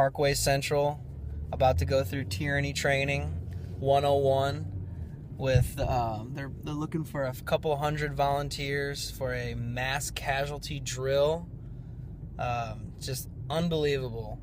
Parkway Central, about to go through tyranny training 101 with they're looking for a couple hundred volunteers for a mass casualty drill. Just unbelievable.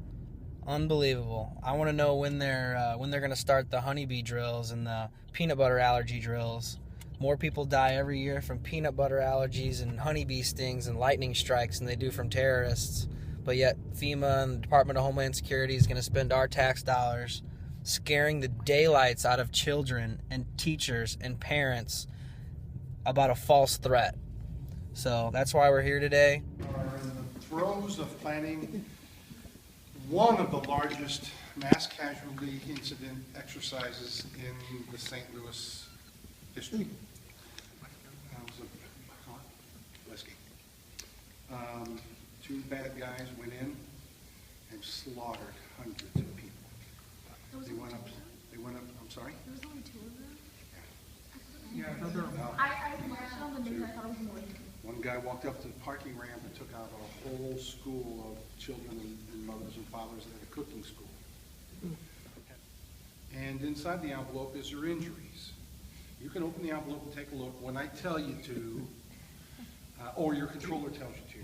I want to know when they're going to start the honeybee drills and the peanut butter allergy drills. More people die every year from peanut butter allergies and honeybee stings and lightning strikes than they do from terrorists. But yet FEMA and the Department of Homeland Security is going to spend our tax dollars scaring the daylights out of children and teachers and parents about a false threat. So that's why we're here today. Are in the throes of planning one of the largest mass casualty incident exercises in the St. Louis history. Whiskey. Two bad guys went in and slaughtered hundreds of people. They went up, I'm sorry? There was only two of them? Yeah. I watched on the news, I thought it was more than two. One guy walked up to the parking ramp and took out a whole school of children and mothers and fathers at a cooking school. And inside the envelope is your injuries. You can open the envelope and take a look when I tell you to, or your controller tells you to.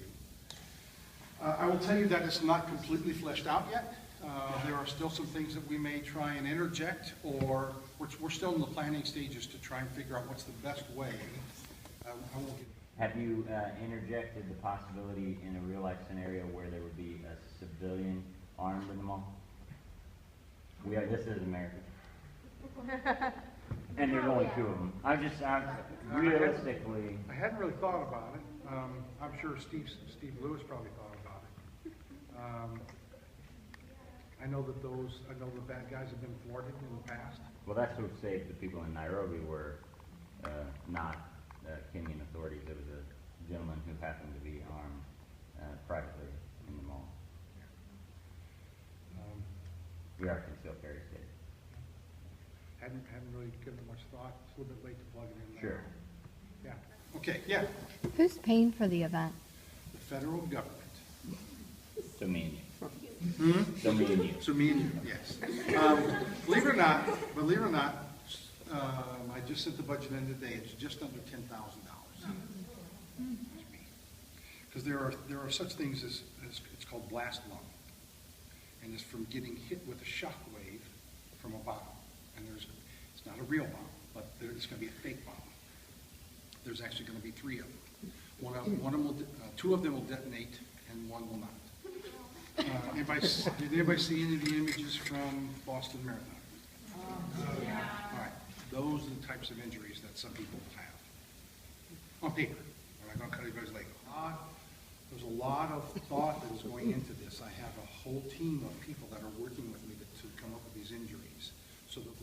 I will tell you that it's not completely fleshed out yet. There are still some things that we may try and interject, or we're still in the planning stages to try and figure out what's the best way. Have you interjected the possibility in a real-life scenario where there would be a civilian armed in the mall? This is America. And there's only two of them. Realistically... I hadn't really thought about it. I'm sure Steve Lewis probably thought about it. I know that the bad guys have been thwarted in the past. Well, that's what saved the people in Nairobi were not Kenyan authorities. It was a gentleman who happened to be armed privately in the mall. WeAreChange still carries state. Hadn't really given it much thought. It's a little bit late to plug it in now. Sure. Yeah. Okay, yeah. Who's paying for the event? The federal government. So me and you. So me and you. So me and you, yes. Believe it or not, I just sent the budget in today. It's just under $10,000. Because there are such things as it's called blast lung, and it's from getting hit with a shock wave from a bomb. And it's not a real bomb, but it's going to be a fake bomb. There's actually going to be three of them. Two of them will detonate, and one will not. Did anybody see any of the images from Boston Marathon? Yeah. All right. Those are the types of injuries that some people have. On paper. I'm not going to cut anybody's leg off. There's a lot of thought that is going into this. I have a whole team of people that are working with me to come up with these injuries. So that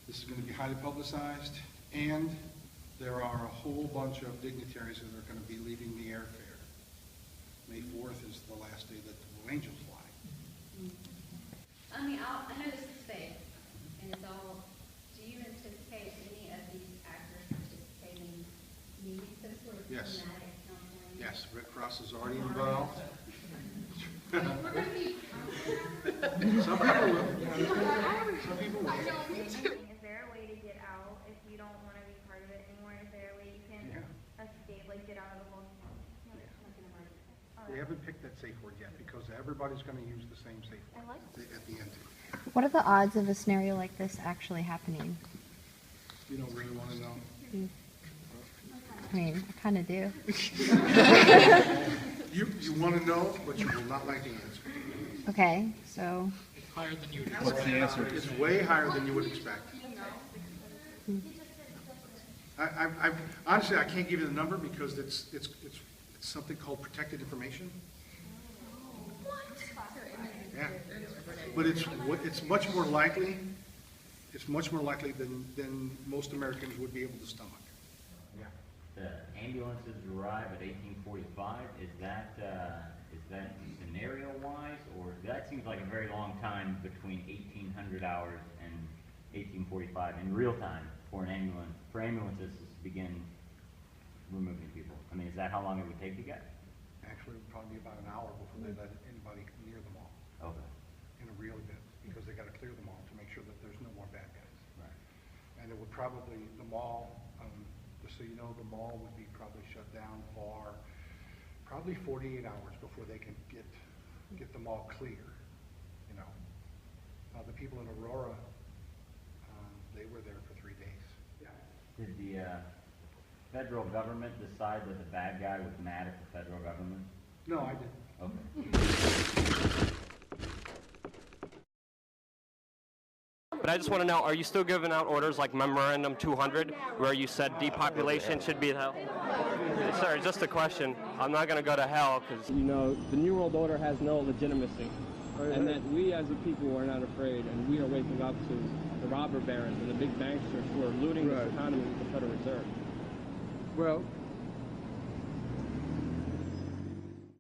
this is going to be highly publicized, and there are a whole bunch of dignitaries that are going to be leaving the airfare. May 4th is the last day that the Blue Angels fly. I know this is fake, and it's all, do you anticipate any of these actors participating in some sort of Yes. dramatic counseling? Yes, Red Cross is already involved. We're going to be Some people will. Some people will. Is there a way to get out if you don't want to be part of it anymore? Is there a way you can escape, like get out of the whole? We haven't picked that safe word yet because everybody's going to use the same safe word at the end. What are the odds of a scenario like this actually happening? You don't really want to know. I mean, I kind of do. You want to know, but you will not like the answer. Okay, so... What's the answer? It's way higher than you would expect. Honestly, I can't give you the number because it's something called protected information. Yeah, but it's much more likely. It's much more likely than most Americans would be able to stomach. Yeah. The ambulances arrive at 1845. Is that scenario-wise, or that seems like a very long time between 1800 hours and 1845 in real time for ambulances to begin removing people? I mean, is that how long it would take to get? Actually, it would probably be about an hour before they let anybody near the mall. Okay. really bit, because they gotta clear the mall to make sure that there's no more bad guys. Right. And it would probably, the mall, just so you know, the mall would be probably shut down for probably 48 hours before they can get the mall clear, you know. The people in Aurora, they were there for 3 days. Yeah. Did the federal government decide that the bad guy was mad at the federal government? No, I didn't. Okay. But I just want to know, are you still giving out orders like Memorandum 200, where you said depopulation should be hell? Sir, just a question. I'm not going to go to hell because, you know, the New World Order has no legitimacy. And that we as a people are not afraid, and we are waking up to the robber barons and the big banksters who are looting this economy with the Federal Reserve. Well,